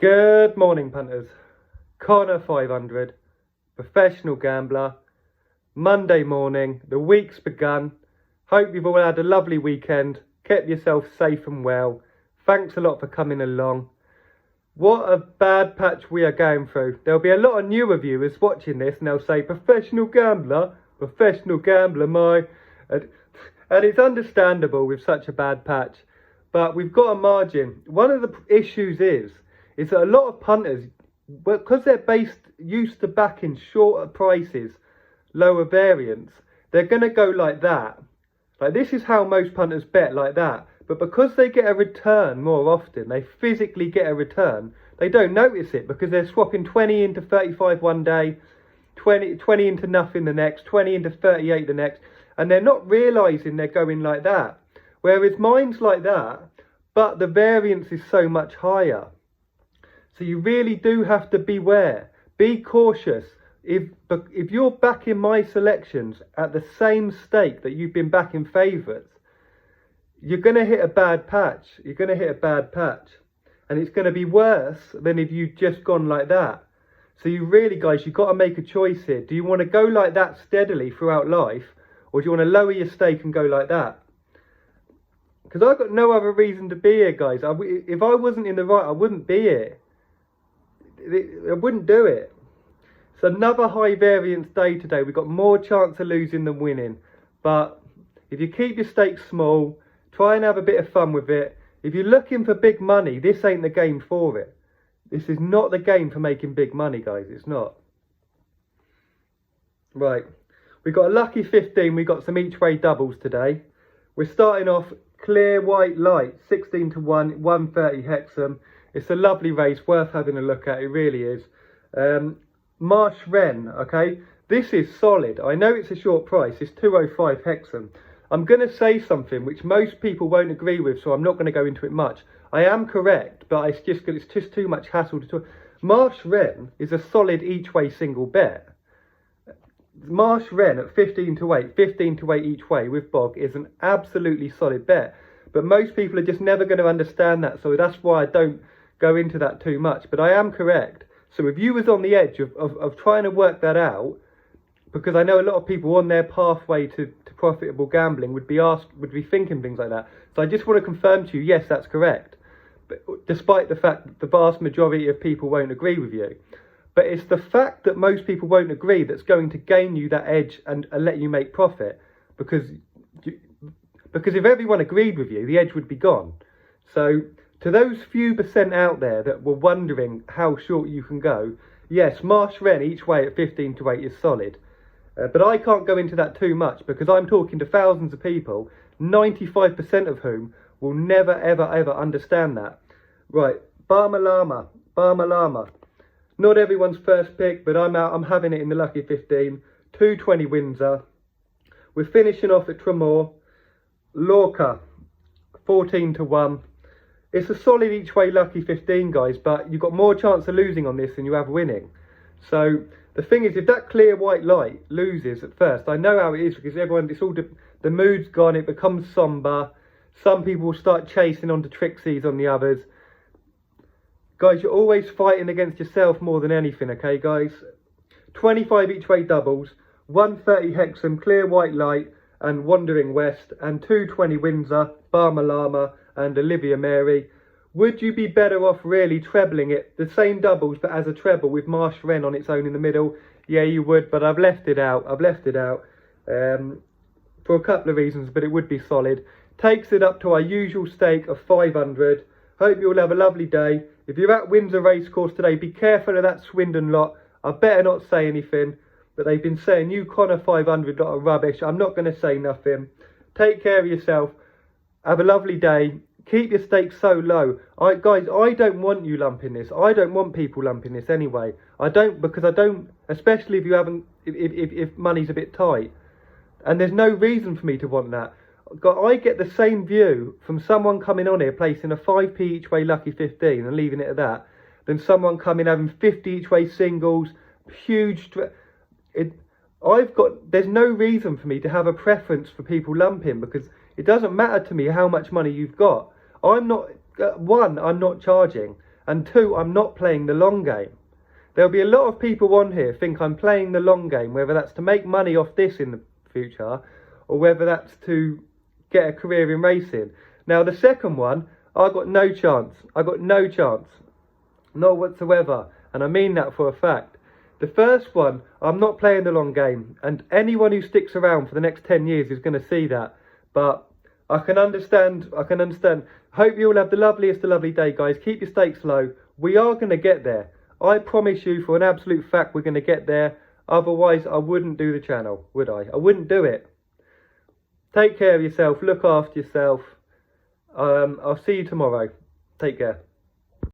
Good morning, punters. Connor 500, professional gambler. Monday morning, the week's begun. Hope you've all had a lovely weekend. Kept yourself safe and well. Thanks a lot for coming along. What a bad patch we are going through. There'll be a lot of newer viewers watching this and they'll say, professional gambler, my... And it's understandable with such a bad patch. But we've got a margin. One of the issues is that a lot of punters, because they're used to backing shorter prices, lower variance, they're going to go like that. Like, this is how most punters bet, like that. But because they get a return more often, they physically get a return, they don't notice it because they're swapping 20 into 35 one day, 20 into nothing the next, 20 into 38 the next, and they're not realising they're going like that. Whereas mine's like that, but the variance is so much higher. So you really do have to beware. Be cautious. If you're backing my selections at the same stake that you've been backing favourites, you're going to hit a bad patch. You're going to hit a bad patch. And it's going to be worse than if you'd just gone like that. So you really, guys, you've got to make a choice here. Do you want to go like that steadily throughout life? Or do you want to lower your stake and go like that? Because I've got no other reason to be here, guys. If I wasn't in the right, I wouldn't be here. I wouldn't do it. It's another high variance day today. We've got more chance of losing than winning. But if you keep your stakes small, try and have a bit of fun with it. If you're looking for big money, this ain't the game for it. This is not the game for making big money, guys. It's not. Right. We've got a lucky 15. We've got some each way doubles today. We're starting off clear white light, 16 to 1, 130 Hexham. It's a lovely race, worth having a look at. It really is. Marsh Wren, okay. This is solid. I know it's a short price. It's 205 Hexham. I'm going to say something which most people won't agree with, so I'm not going to go into it much. I am correct, but it's just too much hassle to talk. Marsh Wren is a solid each way single bet. Marsh Wren at 15 to 8 each way with Bog is an absolutely solid bet. But most people are just never going to understand that, so that's why I don't go into that too much. But I am correct. So if you was on the edge of trying to work that out, because I know a lot of people on their pathway to profitable gambling would be thinking things like that. So I just want to confirm to you, yes, that's correct. But despite the fact that the vast majority of people won't agree with you. But it's the fact that most people won't agree that's going to gain you that edge and let you make profit. Because if everyone agreed with you, the edge would be gone. So to those few percent out there that were wondering how short you can go, yes, Marsh Wren each way at 15 to 8 is solid. But I can't go into that too much because I'm talking to thousands of people, 95% of whom will never, ever, ever understand that. Right, Bama Lama. Not everyone's first pick, but I'm out. I'm having it in the Lucky 15. 220 Windsor. We're finishing off at Tramore. Lorca, 14 to 1. It's a solid each way Lucky 15, guys, but you've got more chance of losing on this than you have winning. So the thing is, if that clear white light loses at first, I know how it is because the mood's gone, it becomes somber. Some people will start chasing onto Trixies on the others. Guys, you're always fighting against yourself more than anything, okay, guys? 25 each way doubles, 130 Hexham, clear white light, and Wandering West, and 220 Windsor, Bama Lama, and Olivia Mary. Would you be better off really trebling it, the same doubles, but as a treble with Marsh Wren on its own in the middle? Yeah, you would, but I've left it out. For a couple of reasons, but it would be solid. Takes it up to our usual stake of 500. Hope you all have a lovely day. If you're at Windsor Racecourse today, be careful of that Swindon lot. I better not say anything, but they've been saying you Connor 500 lot of rubbish. I'm not going to say nothing. Take care of yourself. Have a lovely day. Keep your stakes so low. Guys, I don't want you lumping this. I don't want people lumping this anyway. I don't, especially if you haven't, if money's a bit tight. And there's no reason for me to want that. I get the same view from someone coming on here placing a 5p each way Lucky 15 and leaving it at that, than someone coming having 50 each way singles, huge. There's no reason for me to have a preference for people lumping because it doesn't matter to me how much money you've got. I'm not charging, And 2, I'm not playing the long game. There'll be a lot of people on here think I'm playing the long game, whether that's to make money off this in the future or whether that's to get a career in racing. Now the second one, I got no chance. I got no chance. Not whatsoever. And I mean that for a fact. The first one, I'm not playing the long game. And anyone who sticks around for the next 10 years is going to see that. But I can understand. Hope you all have the loveliest of lovely day, guys. Keep your stakes low. We are going to get there. I promise you for an absolute fact we're going to get there. Otherwise, I wouldn't do the channel, would I? I wouldn't do it. Take care of yourself. Look after yourself. I'll see you tomorrow. Take care.